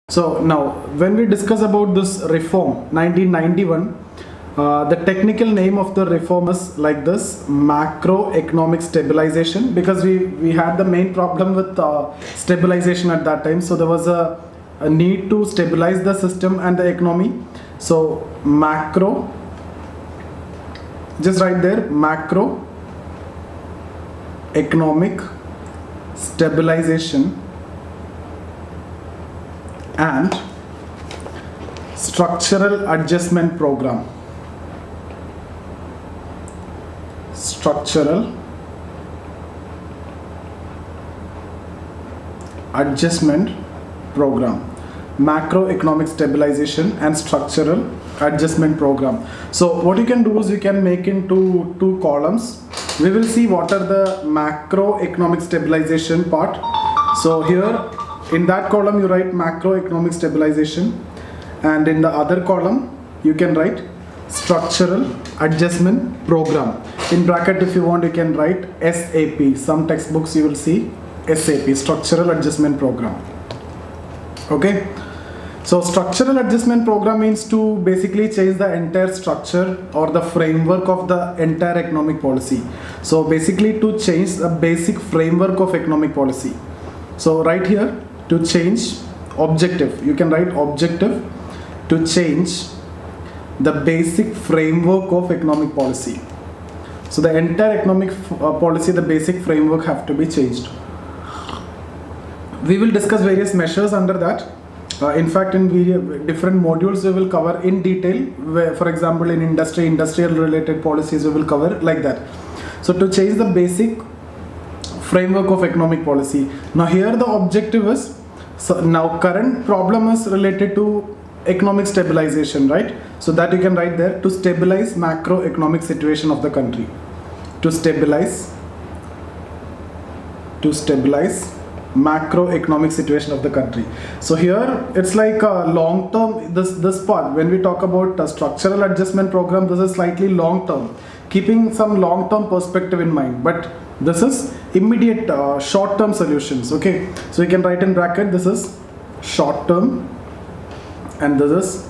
So now, when we discuss about this reform, 1991, the technical name of the reform is like this: macroeconomic stabilization, because we had the main problem with stabilization at that time. So there was a need to stabilize the system and the economy. So macro, just right there, macroeconomic stabilization and structural adjustment program. Structural adjustment program, macroeconomic stabilization and structural adjustment program. So what you can do is you can make into two columns. We will see what are the macroeconomic stabilization part. So here in that column you write macroeconomic stabilization, and in the other column you can write structural adjustment program. In bracket, if you want, you can write SAP. Some textbooks you will see SAP, structural adjustment program. Okay, so structural adjustment program means to basically change the entire structure or the framework of the entire economic policy. So basically to change the basic framework of economic policy. So right here, to change objective, you can write objective to change the basic framework of economic policy. So the entire economic policy, the basic framework have to be changed. We will discuss various measures under that. In fact, in different modules we will cover in detail, where, for example, in industrial related policies we will cover like that. So to change the basic framework of economic policy. Now here the objective is, so now current problem is related to economic stabilization, right? So that you can write there, to stabilize macroeconomic situation of the country. To stabilize macroeconomic situation of the country. So here it's like a long term, this part when we talk about structural adjustment program, this is slightly long term, keeping some long term perspective in mind, but this is immediate short term solutions. Okay, so you can write in bracket, this is short term and this is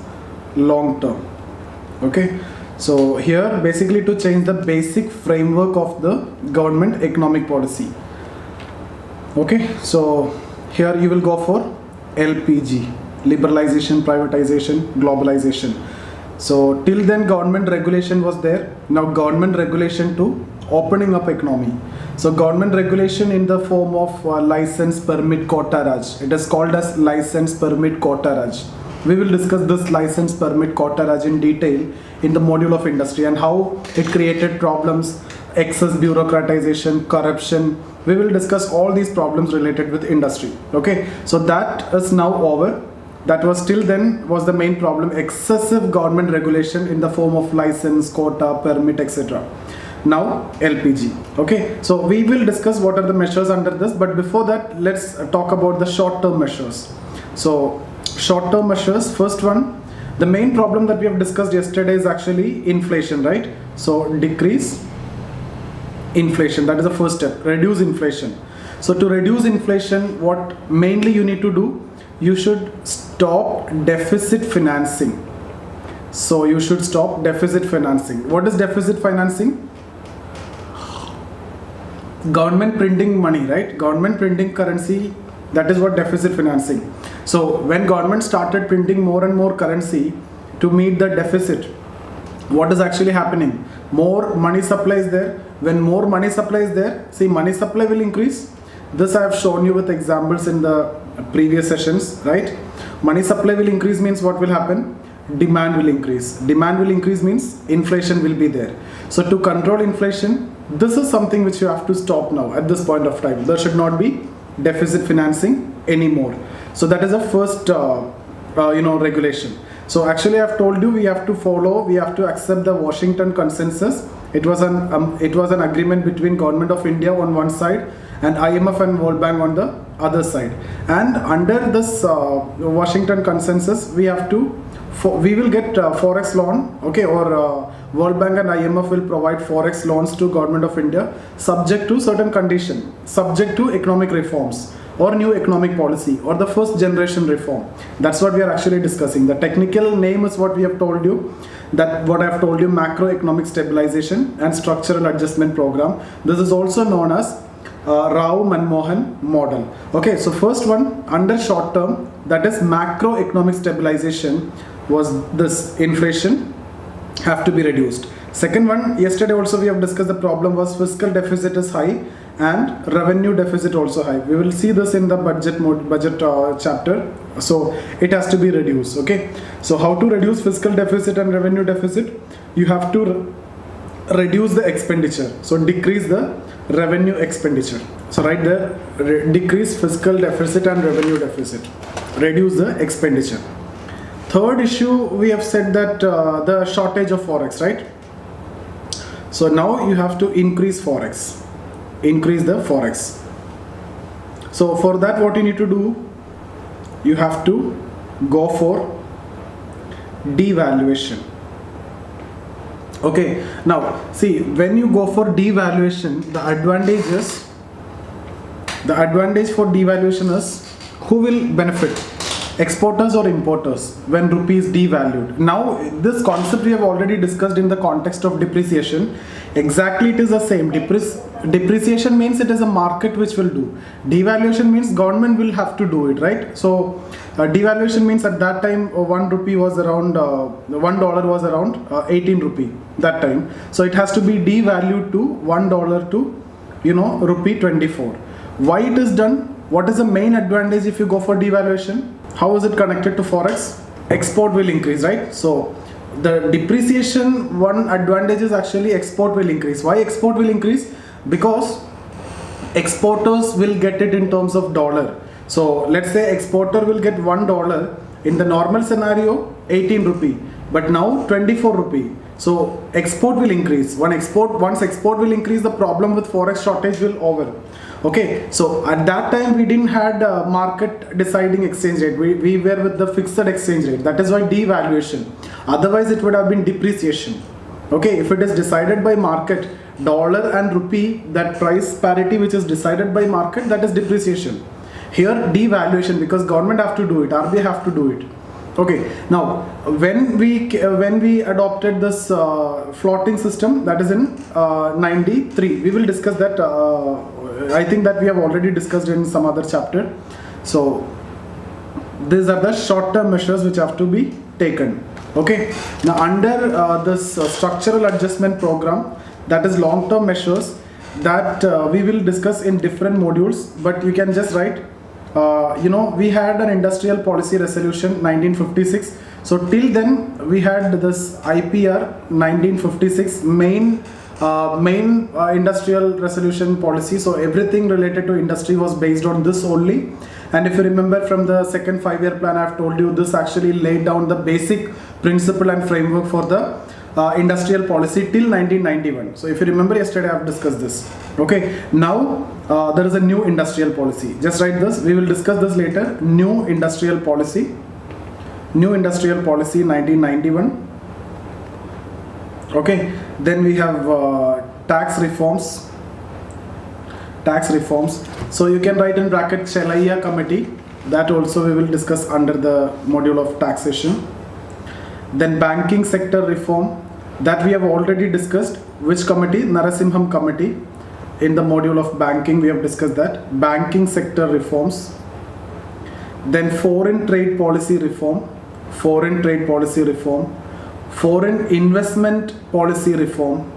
long term. Okay, so here basically to change the basic framework of the government economic policy. Okay, so here you will go for LPG, liberalization, privatization, globalization. So till then government regulation was there. Now government regulation to opening up economy. So government regulation in the form of license, permit, quota raj. It is called as license, permit, quota raj. We will discuss this license, permit, quota raj in detail in the module of industry and how it created problems, excess bureaucratization, corruption. We will discuss all these problems related with industry. Okay, so that is now over. That was till then was the main problem, excessive government regulation in the form of license, quota, permit, etc. Now LPG. Okay, so we will discuss what are the measures under this, but before that let's talk about the short-term measures. So short-term measures, first one, the main problem that we have discussed yesterday is actually inflation, right? So decrease inflation, that is the first step, reduce inflation. So to reduce inflation, what mainly you need to do, you should stop deficit financing. So you should stop deficit financing. What is deficit financing? Government printing money, right? Government printing currency, that is what deficit financing. So when government started printing more and more currency to meet the deficit, what is actually happening? More money supply is there. When more money supply is there, see, money supply will increase. This I have shown you with examples in the previous sessions, right? Money supply will increase means what will happen? Demand will increase. Demand will increase means inflation will be there. So to control inflation, this is something which you have to stop now at this point of time. There should not be deficit financing anymore. So that is the first regulation. So actually I have told you we have to follow, we have to accept the Washington Consensus. It was an agreement between Government of India on one side and IMF and World Bank on the other side. And under this Washington Consensus, we will get Forex loan, okay, or World Bank and IMF will provide Forex loans to Government of India subject to certain condition, subject to economic reforms. or new economic policy, or the first generation reform. That's what we are actually discussing. The technical name is what we have told you, that what I have told you, macroeconomic stabilization and structural adjustment program. This is also known as Rao-Manmohan model. Okay, so first one, under short term, that is macroeconomic stabilization, was this inflation have to be reduced. Second one, yesterday also we have discussed, the problem was fiscal deficit is high and revenue deficit also high. We will see this in the budget chapter. So it has to be reduced. Okay, so how to reduce fiscal deficit and revenue deficit? You have to reduce the expenditure, so decrease the revenue expenditure. So right there, decrease fiscal deficit and revenue deficit, reduce the expenditure. Third issue, we have said that the shortage of Forex, right? So now you have to increase Forex, increase the Forex. So for that, what you need to do, you have to go for devaluation. Okay, now see, when you go for devaluation, the advantage for devaluation is, who will benefit? Exporters or importers when rupee is devalued. Now this concept we have already discussed in the context of depreciation. Exactly, it is the same. Depreciation means it is a market which will do. Devaluation means government will have to do it, right? So devaluation means at that time 1 rupee was around $1 was around 18 rupee that time. So it has to be devalued to $1 to rupee 24. Why it is done? What is the main advantage if you go for devaluation? How is it connected to Forex? Export will increase, right? So the depreciation, one advantage is actually export will increase. Why export will increase? Because exporters will get it in terms of dollar. So let's say exporter will get $1 in the normal scenario, 18 rupee, but now 24 rupee. So export will increase. Once export will increase, the problem with Forex shortage will over. Okay, so at that time we didn't had market deciding exchange rate. We were with the fixed exchange rate. That is why devaluation. Otherwise it would have been depreciation. Okay, if it is decided by market, dollar and rupee, that price parity which is decided by market, that is depreciation. Here devaluation, because government have to do it, RBI have to do it. Okay, now when we adopted this floating system, that is in 93, we will discuss that. I think that we have already discussed in some other chapter. So these are the short-term measures which have to be taken. Okay, now under this structural adjustment program, that is long-term measures that we will discuss in different modules, but you can just write. We had an industrial policy resolution 1956. So till then we had this IPR 1956 main industrial resolution policy. So everything related to industry was based on this only. And if you remember from the second 5-year plan, I have told you this actually laid down the basic principle and framework for the industrial policy till 1991. So if you remember, yesterday I have discussed this. Okay, now there is a new industrial policy. Just write this. We will discuss this later. New industrial policy. New industrial policy 1991. Okay, then we have tax reforms. Tax reforms. So you can write in bracket Chelaiya committee. That also we will discuss under the module of taxation. Then banking sector reform, that we have already discussed. Which committee? Narasimham committee. In the module of banking we have discussed that. Banking sector reforms. Then foreign trade policy reform. Foreign trade policy reform. Foreign investment policy reform.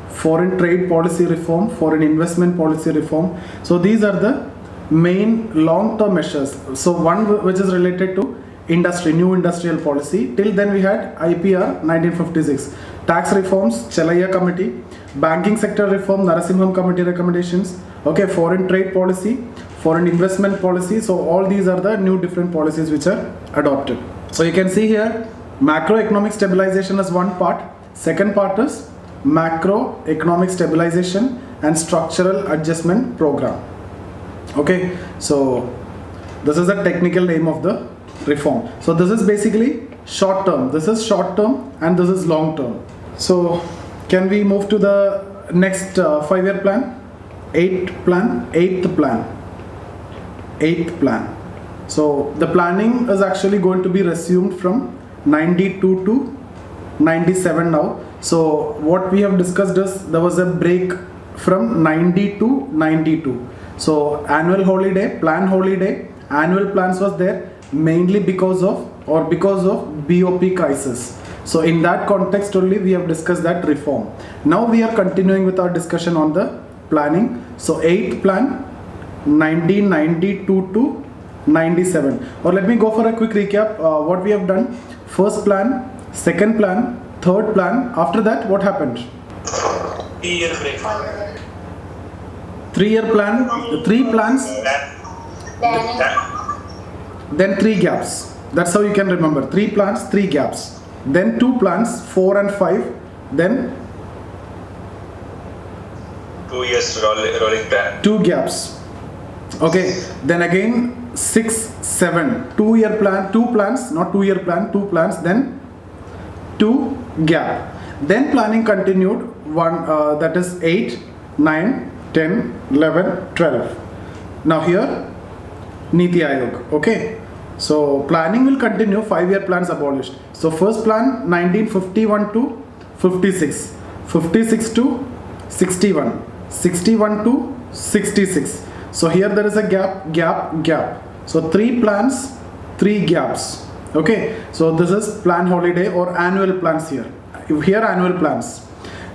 Foreign trade policy reform. Foreign investment policy reform. So these are the main long-term measures. So one which is related to industry, new industrial policy. Till then we had IPR 1956. Tax reforms, Chelaiya committee. Banking sector reform, Narasimham committee recommendations. Okay, foreign trade policy, foreign investment policy. So all these are the new different policies which are adopted. So you can see here, macroeconomic stabilization is one part. Second part is macroeconomic stabilization and structural adjustment program. Okay, so this is the technical name of the reform. So this is basically short term. This is short term and this is long term. So can we move to the next 5-year plan? Eighth plan. 8th plan. So the planning is actually going to be resumed from 92 to 97 now. So what we have discussed is there was a break from 90 to 92. So annual holiday, plan holiday, annual plans was there mainly because of BOP crisis. So in that context only we have discussed that reform. Now we are continuing with our discussion on the planning. So 8th plan 1992 to 97. Or let me go for a quick recap. What we have done: first plan, second plan, third plan. After that, what happened? 3-year break. 3-year plan, 3 plans, then 3 gaps. That's how you can remember. 3 plans, 3 gaps. Then 2 plans, 4 and 5. Then 2 years rolling plan. 2 gaps. Okay. Then again 6, 7. 2-year plan, 2 plans, not 2-year plan, 2 plans. Then 2 gap. Then planning continued. That is 8, 9, 10, 11, 12. Now here Niti Aayog. Okay. So planning will continue. 5-year plans abolished. So first plan 1951 to 56, 56 to 61, 61 to 66. So here there is a gap. So 3 plans, 3 gaps. Okay. So this is plan holiday or annual plans here. Here annual plans.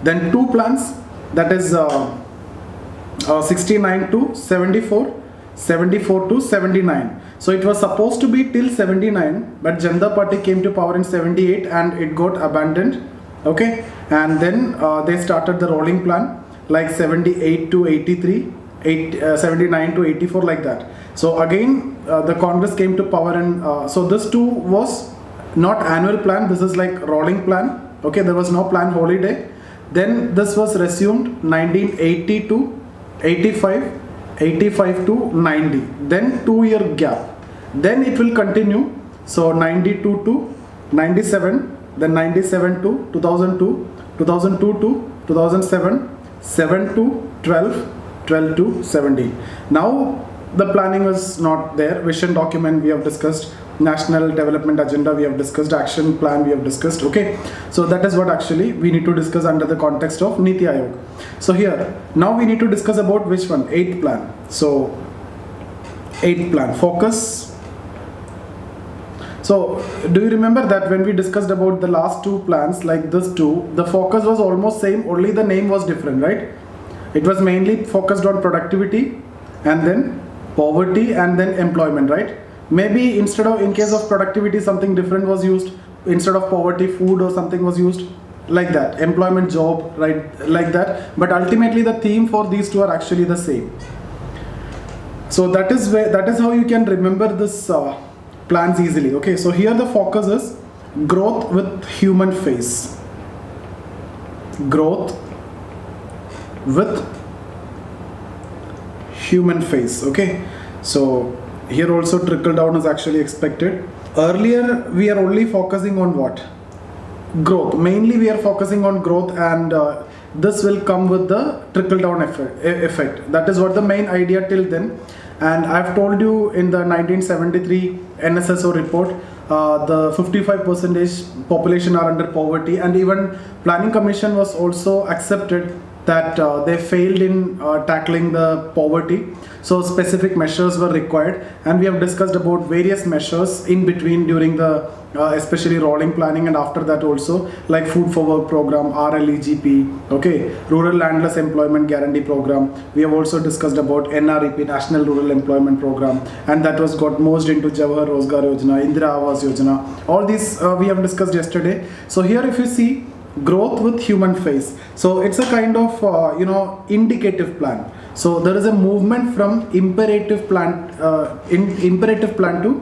Then 2 plans, that is 69 to 74, 74 to 79. So it was supposed to be till 79, but Janata Party came to power in 78 and it got abandoned. Okay. And then they started the rolling plan like 78 to 83, 79 to 84, like that. So again the Congress came to power, and so this too was not annual plan. This is like rolling plan. Okay. There was no plan holiday. Then this was resumed 1980 to 85, 85 to 90. Then 2-year gap. Then it will continue. So 92 to 97. Then 97 to 2002, 2002 to 2007, 7 to 12, 12 to 17. Now the planning was not there. Vision document we have discussed, national development agenda we have discussed, action plan we have discussed. Okay, so that is what actually we need to discuss under the context of Niti Aayog. So here now we need to discuss about which one? 8th plan. So 8th plan, focus. So do you remember that when we discussed about the last 2 plans, like this 2, the focus was almost same, only the name was different, right? It was mainly focused on productivity and then poverty and then employment, right? Maybe instead of, in case of productivity, something different was used. Instead of poverty, food or something was used, like that. Employment, job, right? Like that. But ultimately the theme for these 2 are actually the same. So that is how you can remember this plans easily. Okay, so here the focus is growth with human face. Growth with human face. Okay, so here also trickle down is actually expected. Earlier we are only focusing on what? Growth. Mainly we are focusing on growth, and this will come with the trickle down effect. That is what the main idea till then. And I've told you in the 1973 NSSO report, the 55% population are under poverty, and even Planning Commission was also accepted that they failed in tackling the poverty. So specific measures were required, and we have discussed about various measures in between during the especially rolling planning, and after that also, like Food for Work program, RLEGP, okay, Rural Landless Employment Guarantee program. We have also discussed about NREP, National Rural Employment Program, and that was got merged into Jawahar Rozgar Yojana, Indira Awas Yojana. All these we have discussed yesterday. So here if you see, growth with human face, so it's a kind of indicative plan. So there is a movement from imperative plan to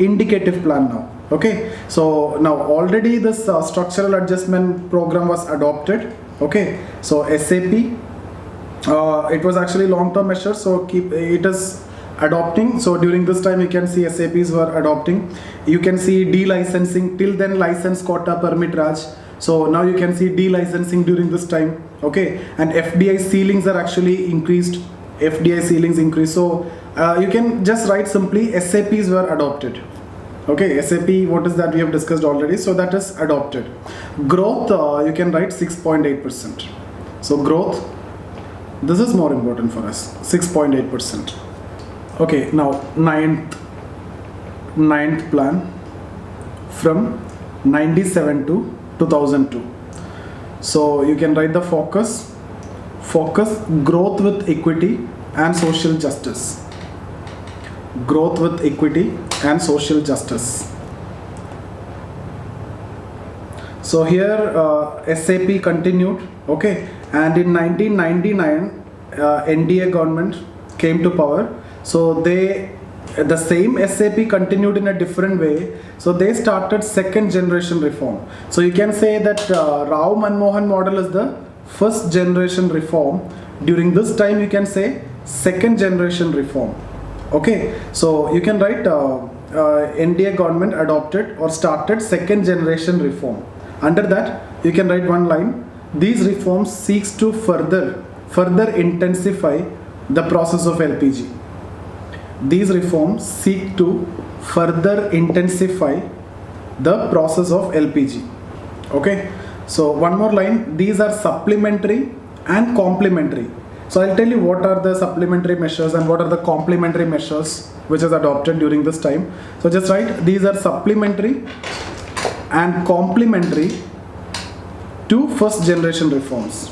indicative plan now. Okay, so now already this structural adjustment program was adopted. Okay, so SAP, it was actually long-term measure, so it is adopting. So during this time you can see SAPs were adopting. You can see delicensing. Till then license quota permit Raj. So now you can see delicensing during this time. Okay, and FDI ceilings are actually increased. FDI ceilings increase. So You can just write simply SAPs were adopted. Okay, SAP, what is that? We have discussed already. So that is adopted. Growth, you can write 6.8%. So growth, this is more important for us, 6.8%. Okay, now ninth plan from 97 to 2002. So you can write the focus growth with equity and social justice. Growth with equity and social justice. So here SAP continued, okay, and in 1999 NDA government came to power. So the same SAP continued in a different way. So they started second generation reform. So you can say that Rao-Manmohan model is the first generation reform. During this time you can say second generation reform. Okay, so you can write NDA government adopted or started second generation reform. Under that you can write one line. These reforms seeks to further intensify the process of LPG. These reforms seek to further intensify the process of LPG. Okay, so one more line. These are supplementary and complementary. So I'll tell you what are the supplementary measures and what are the complementary measures which is adopted during this time. So just write these are supplementary and complementary to first generation reforms.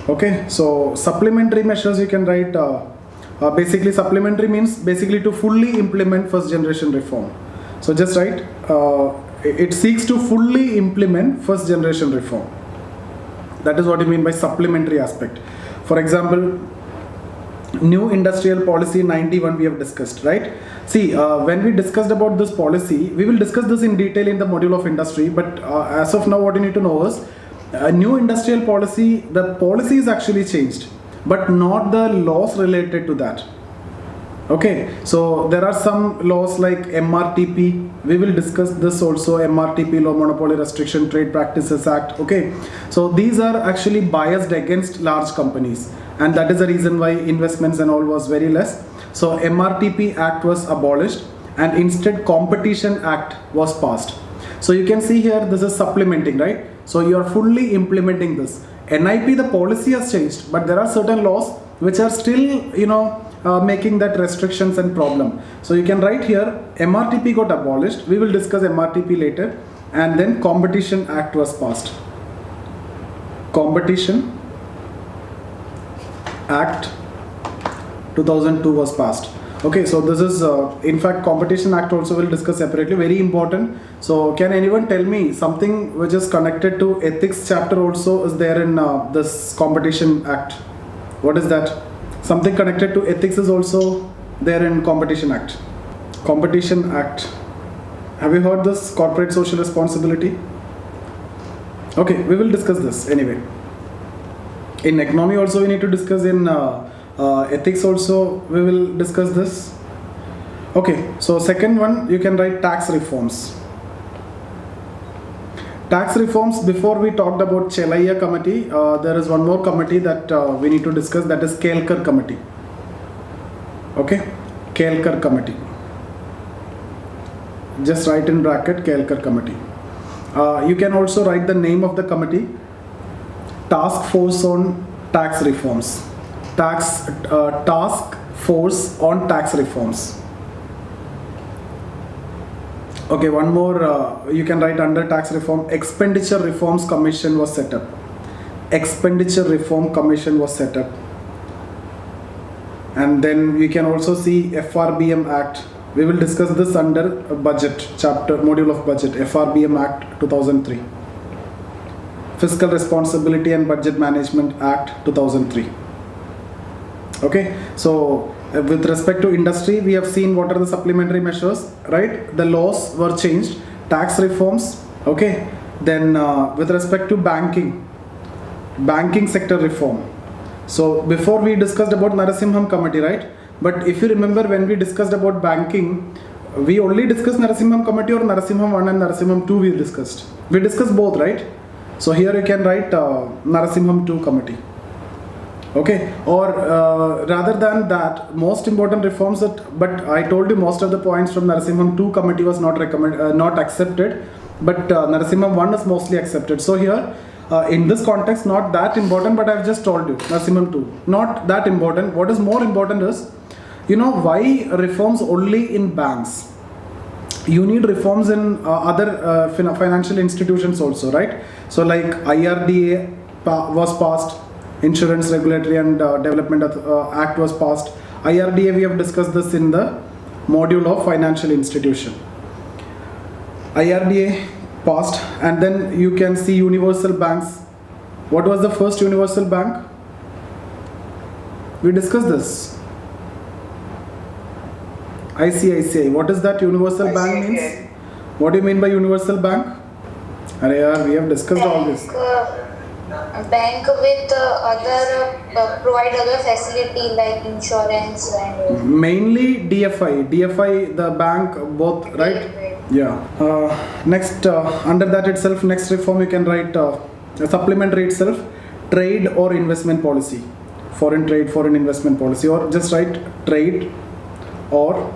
Okay, so supplementary measures you can write basically supplementary means basically to fully implement first generation reform. So just write it seeks to fully implement first generation reform. That is what you mean by supplementary aspect. For example, new industrial policy 91 we have discussed, right? See, when we discussed about this policy, we will discuss this in detail in the module of industry, but as of now what you need to know is a new industrial policy, the policy is actually changed, but not the laws related to that. Okay, so there are some laws like MRTP, we will discuss this also, MRTP, Law Monopoly Restriction Trade Practices Act. Okay, so these are actually biased against large companies, and that is the reason why investments and all was very less. So MRTP Act was abolished and instead Competition Act was passed. So you can see here this is supplementing, right? So you are fully implementing this. NIP, the policy has changed, but there are certain laws which are still, making that restrictions and problem. So you can write here MRTP got abolished. We will discuss MRTP later, and then Competition Act was passed. Competition Act 2002 was passed. Okay, so this is in fact Competition Act also will discuss separately, very important. So can anyone tell me something which is connected to ethics chapter also is there in this Competition Act? What is that? Something connected to ethics is also there in Competition Act. Competition Act. Have you heard this? Corporate social responsibility. Okay, we will discuss this anyway. In economy also we need to discuss, in ethics also we will discuss this. Okay, so second one you can write tax reforms. Tax reforms, before we talked about Chelaiya committee, there is one more committee that we need to discuss, that is Kelkar committee. Okay, Kelkar committee. Just write in bracket Kelkar committee. You can also write the name of the committee, Task Force on Tax Reforms. Task Force on Tax Reforms. Okay, one more you can write under tax reform, Expenditure Reforms Commission was set up. Expenditure Reform Commission was set up. And then we can also see FRBM Act. We will discuss this under budget chapter, module of budget, FRBM Act 2003. Fiscal Responsibility and Budget Management Act 2003. Okay, so with respect to industry, we have seen what are the supplementary measures, right? The laws were changed, tax reforms, okay. Then with respect to banking sector reform. So before we discussed about Narasimham committee, right? But if you remember, when we discussed about banking, we only discussed Narasimham committee, or Narasimham 1 and Narasimham 2 we discussed. We discussed both, right? So here you can write Narasimham 2 committee. Okay, or rather than that, most important reforms but I told you most of the points from Narasimham 2 committee was not accepted, but Narasimham 1 is mostly accepted. So here, in this context, not that important, but I've just told you, Narasimham 2, not that important. What is more important is, why reforms only in banks? You need reforms in other financial institutions also, right? So like IRDA was passed, Insurance Regulatory and Development Act was passed. IRDA, we have discussed this in the module of financial institution. IRDA passed, and then you can see universal banks. What was the first universal bank? We discussed this. ICICI. What is that universal bank means? What do you mean by universal bank? We have discussed all this. Bank with provide other facility like insurance and mainly DFI the bank both, right? Yeah. Next, under that itself, next reform you can write supplementary itself, trade or investment policy, foreign trade, foreign investment policy, or just write trade or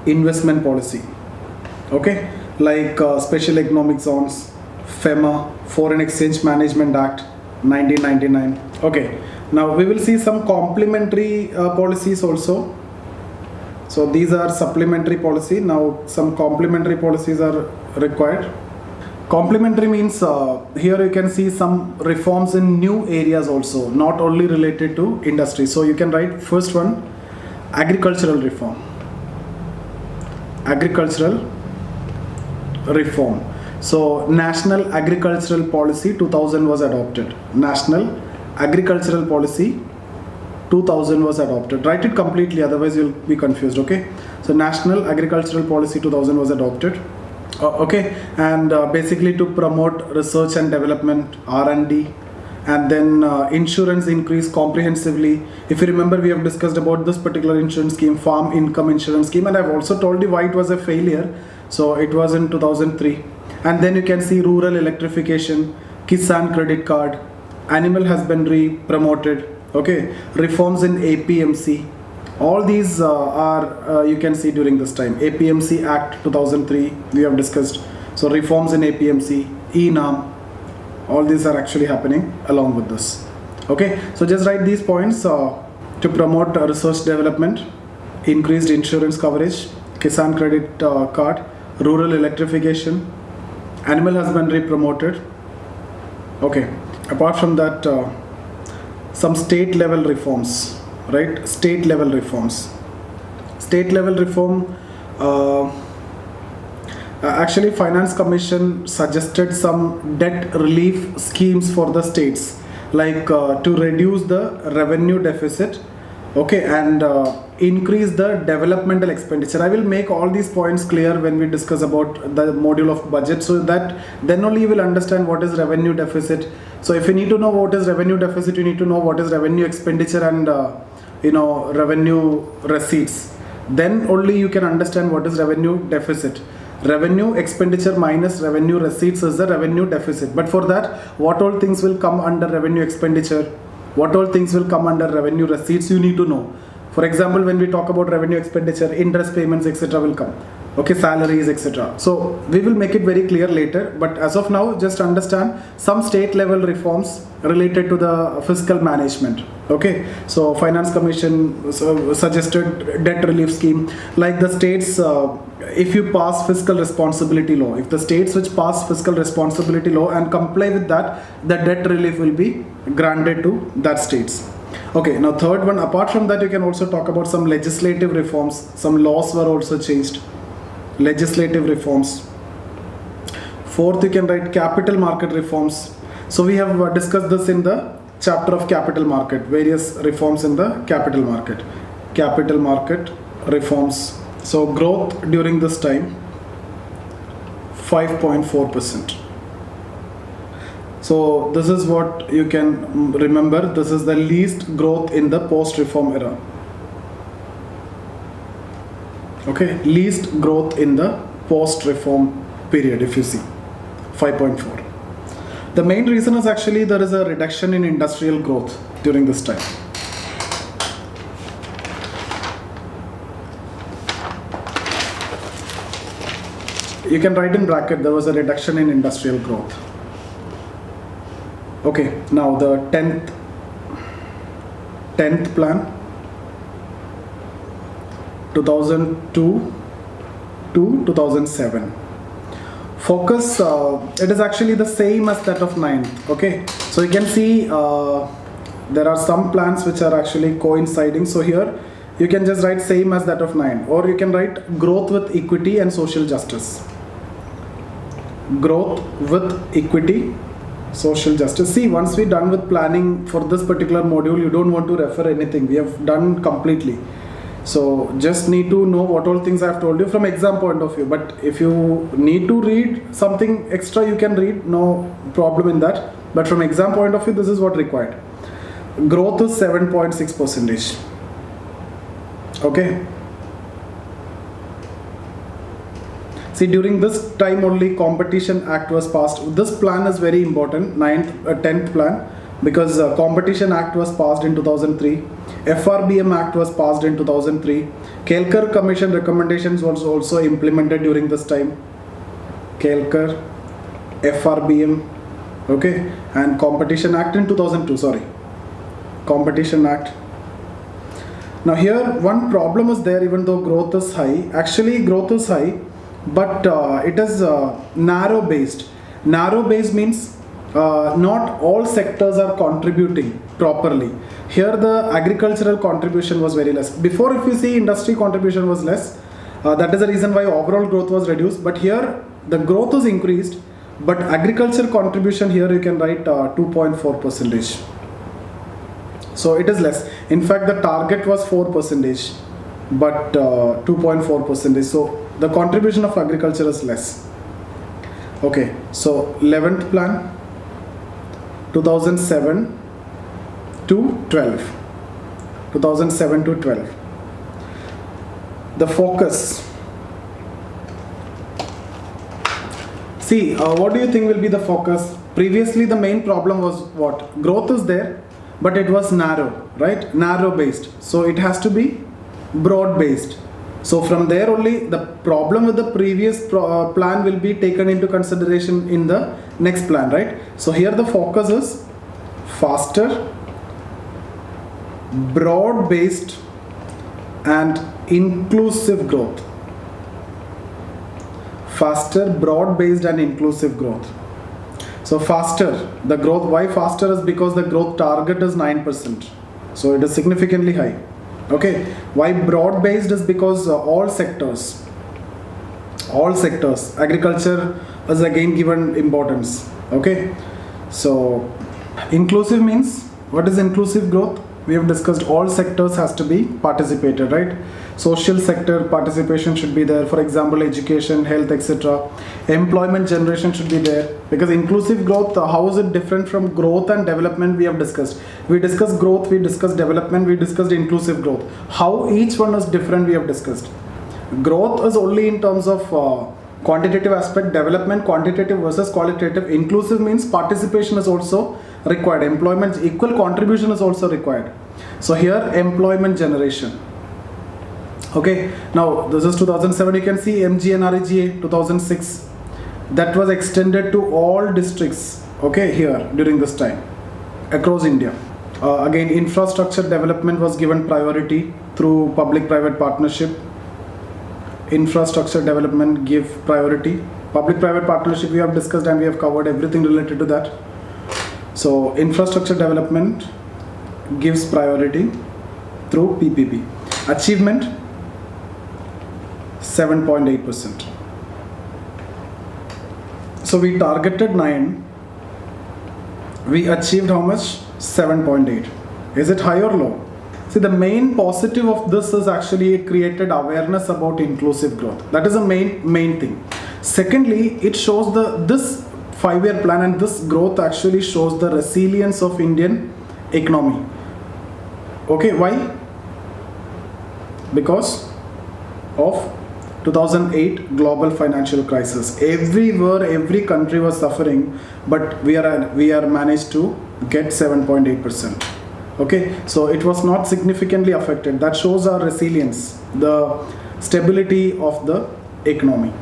investment policy. Okay, like special economic zones, FEMA, Foreign Exchange Management Act 1999. Okay, now we will see some complementary policies also. So these are supplementary policy. Now some complementary policies are required. Complementary means here you can see some reforms in new areas also, not only related to industry. So you can write first one, agricultural reform. Agricultural reform. So National Agricultural Policy 2000 was adopted. National Agricultural Policy 2000 was adopted. Write it completely, otherwise you'll be confused. Okay. So National Agricultural Policy 2000 was adopted. Okay, and basically to promote research and development, R&D, and then insurance increase comprehensively. If you remember, we have discussed about this particular insurance scheme, Farm Income Insurance Scheme, and I've also told you why it was a failure. So it was in 2003. And then you can see rural electrification, Kisan credit card, animal husbandry promoted, okay, reforms in APMC. All these are you can see during this time. APMC Act 2003 we have discussed. So reforms in APMC, ENAM, all these are actually happening along with this. Okay, so just write these points to promote research development, increased insurance coverage, Kisan credit card, rural electrification, animal husbandry promoted. Okay, apart from that, some state level reforms, right? State level reforms. State level reform, actually Finance Commission suggested some debt relief schemes for the states, like to reduce the revenue deficit, okay, and increase the developmental expenditure. I will make all these points clear when we discuss about the module of budget, so that then only you will understand what is revenue deficit. So if you need to know what is revenue deficit, you need to know what is revenue expenditure and revenue receipts. Then only you can understand what is revenue deficit. Revenue expenditure minus revenue receipts is the revenue deficit. But for that, what all things will come under revenue expenditure, what all things will come under revenue receipts, you need to know. For example, when we talk about revenue expenditure, interest payments, etc. will come. Okay, salaries, etc. So we will make it very clear later, but as of now, just understand some state level reforms related to the fiscal management. Okay, so Finance Commission suggested debt relief scheme, like the states, if you pass fiscal responsibility law, if the states which pass fiscal responsibility law and comply with that, the debt relief will be granted to that states. Okay, now third one, apart from that, you can also talk about some legislative reforms. Some laws were also changed. Legislative reforms. Fourth, you can write capital market reforms. So we have discussed this in the chapter of capital market, various reforms in the capital market. Capital market reforms. So growth during this time, 5.4%. So this is what you can remember. This is the least growth in the post-reform era. Okay, least growth in the post-reform period, if you see, 5.4. The main reason is actually there is a reduction in industrial growth during this time. You can write in bracket, there was a reduction in industrial growth. Okay, now the 10th plan, 2002 to 2007. Focus, it is actually the same as that of 9th. Okay, so you can see there are some plans which are actually coinciding. So here you can just write same as that of 9, or you can write growth with equity and social justice. Growth with equity, social justice. See, once we're done with planning for this particular module, you don't want to refer anything. We have done completely. So just need to know what all things I have told you from exam point of view. But if you need to read something extra, you can read, no problem in that. But from exam point of view, this is what required. Growth is 7.6%. Okay. See, during this time only Competition Act was passed. This plan is very important, 10th plan, because Competition Act was passed in 2003. FRBM Act was passed in 2003. Kelkar Commission recommendations was also implemented during this time. Kelkar, FRBM, okay, and Competition Act in 2002, sorry. Competition Act. Now here one problem is there, even though growth is high. Actually growth is high, but it is narrow based. Narrow based means not all sectors are contributing properly. Here the agricultural contribution was very less. Before, if you see, industry contribution was less. That is the reason why overall growth was reduced. But here the growth was increased, but agriculture contribution here you can write 2.4%. So it is less. In fact, the target was 4%, but 2.4%. So the contribution of agriculture is less. Okay, so 11th plan, 2007 to 12. 2007 to 12. The focus. See, what do you think will be the focus? Previously, the main problem was what? Growth is there, but it was narrow, right? Narrow based. So it has to be broad based. So from there only the problem with the previous plan will be taken into consideration in the next plan, right? So here the focus is faster, broad based and inclusive growth. Faster, broad based and inclusive growth. So faster, the growth, why faster is because the growth target is 9%. So it is significantly high. Okay, why broad based is because all sectors, agriculture is again given importance. Okay, so inclusive means, what is inclusive growth? We have discussed all sectors has to be participated, right? Social sector participation should be there. For example, education, health, etc. Employment generation should be there, because inclusive growth, how is it different from growth and development? We have discussed. We discussed growth, we discussed development, we discussed inclusive growth. How each one is different, we have discussed. Growth is only in terms of quantitative aspect, development quantitative versus qualitative. Inclusive means participation is also required. Employment, equal contribution is also required. So here employment generation. Okay, now this is 2007. You can see MGNREGA 2006. That was extended to all districts. Okay, here during this time across India. Again, infrastructure development was given priority through public-private partnership. Infrastructure development give priority. Public-private partnership we have discussed and we have covered everything related to that. So infrastructure development gives priority through PPP. Achievement 7.8%. So we targeted 9. We achieved how much? 7.8. Is it high or low? See, the main positive of this is actually it created awareness about inclusive growth. That is the main thing. Secondly, it shows this 5-year plan, and this growth actually shows the resilience of Indian economy. Okay, why? Because of 2008 global financial crisis. Everywhere, every country was suffering, but we are managed to get 7.8%. Okay, so it was not significantly affected. That shows our resilience, the stability of the economy.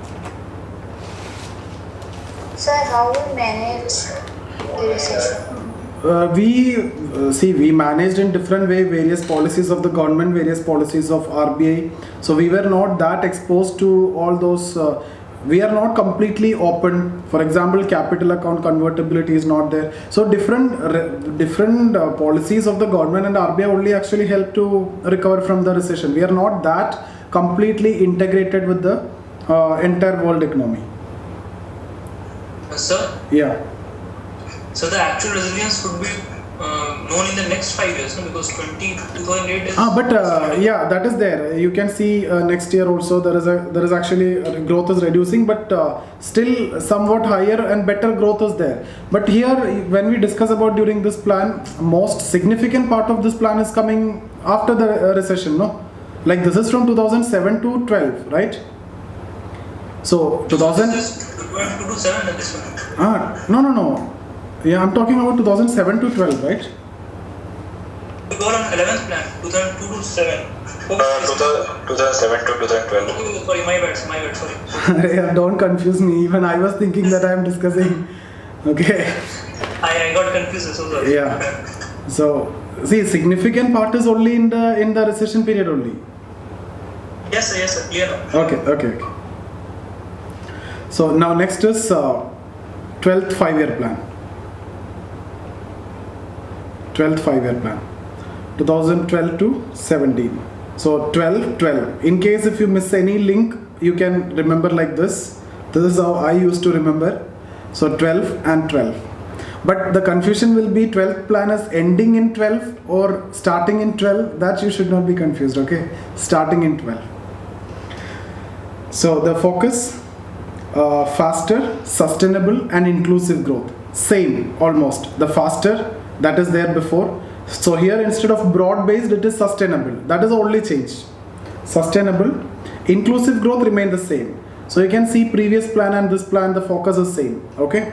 Sir, how we manage the recession? We managed in different way various policies of the government, various policies of RBI. So we were not that exposed to all those. We are not completely open. For example, capital account convertibility is not there. So different policies of the government and RBI only actually help to recover from the recession. We are not that completely integrated with the entire world economy. Sir? Yeah. So the actual resilience would be known in the next 5 years, no? Because 2008 is... Yeah, that is there. You can see next year also there is actually growth is reducing, but still somewhat higher and better growth is there. But here, when we discuss about during this plan, most significant part of this plan is coming after the recession, no? Like this is from 2007 to 12, right? So 2000. This is 2007 and this one. No. Yeah, I'm talking about 2007 to 12, right? We go on 11th plan, 2002 to 7. 2007 to 2012. Oh, sorry, my bad, sorry. Yeah, don't confuse me. Even I was thinking that I am discussing. Okay. I got confused, so sorry. Yeah. So, see, significant part is only in the recession period only. Yes, sir, clear now. Okay. So now next is 12th 5-year plan. 12th 5-year plan, 2012 to 17. So 12. In case if you miss any link, you can remember like this. This is how I used to remember. So 12 and 12. But the confusion will be 12th plan is ending in 12 or starting in 12. That you should not be confused, okay? Starting in 12. So the focus, faster, sustainable and inclusive growth. Same almost. The faster, that is there before. So here instead of broad based, it is sustainable. That is only change. Sustainable. Inclusive growth remain the same. So you can see previous plan and this plan, the focus is same. Okay.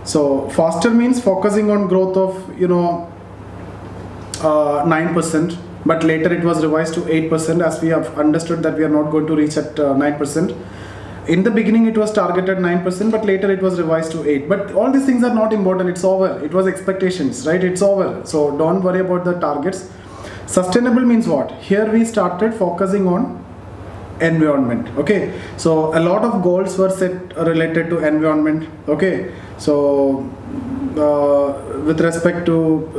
So faster means focusing on growth of 9%, but later it was revised to 8% as we have understood that we are not going to reach at 9%. In the beginning it was targeted 9%, but later it was revised to 8%. But all these things are not important. It's over. It was expectations, right? It's over. So don't worry about the targets. Sustainable means what? Here we started focusing on environment. Okay. So a lot of goals were set related to environment. Okay. So with respect to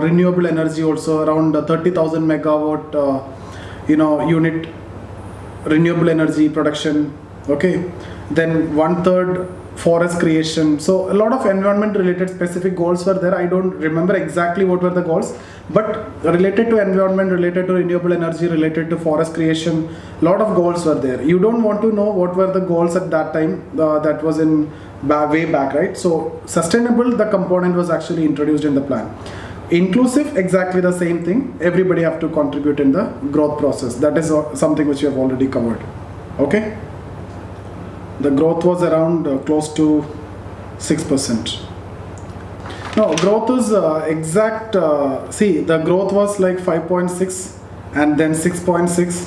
renewable energy also around 30,000 megawatt unit renewable energy production. Okay, then 1/3 forest creation. So a lot of environment related specific goals were there. I don't remember exactly what were the goals, but related to environment, related to renewable energy, related to forest creation, lot of goals were there. You don't want to know what were the goals at that time. That was in way back, right? So sustainable, the component was actually introduced in the plan. Inclusive, exactly the same thing. Everybody have to contribute in the growth process. That is something which we have already covered. Okay. The growth was around close to 6%. No, growth is exact. See, the growth was like 5.6 and then 6.6,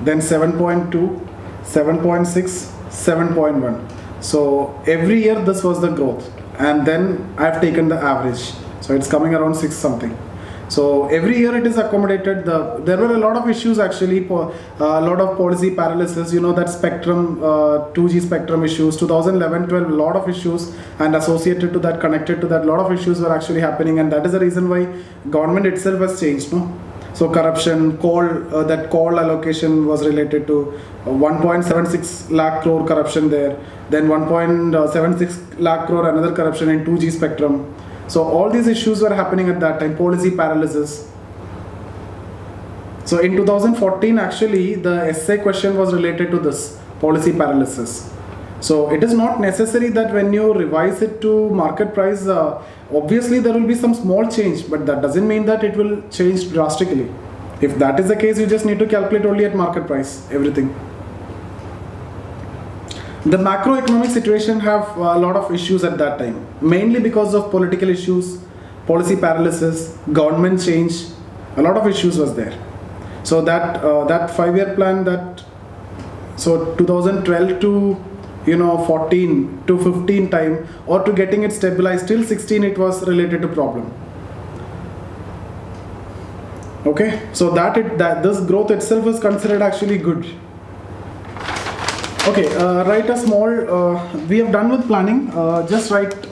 then 7.2, 7.6, 7.1. So every year this was the growth, and then I've taken the average. So it's coming around 6 something. So every year it is accommodated. There were a lot of issues actually, a lot of policy paralysis, that spectrum, 2G spectrum issues, 2011-12, a lot of issues, and associated to that, connected to that, a lot of issues were actually happening, and that is the reason why government itself has changed, no? So corruption, that coal allocation was related to 1.76 lakh crore corruption there, then 1.76 lakh crore another corruption in 2G spectrum. So all these issues were happening at that time, policy paralysis. So in 2014 actually the essay question was related to this, policy paralysis. So it is not necessary that when you revise it to market price, obviously there will be some small change, but that doesn't mean that it will change drastically. If that is the case, you just need to calculate only at market price, everything. The macroeconomic situation have a lot of issues at that time, mainly because of political issues, policy paralysis, government change. A lot of issues was there. So that 5-year plan, that so 2012 to 14 to 15 time, or to getting it stabilized till 16, it was related to problem. Okay, so that this growth itself is considered actually good. Okay, write a small, we have done with planning, just write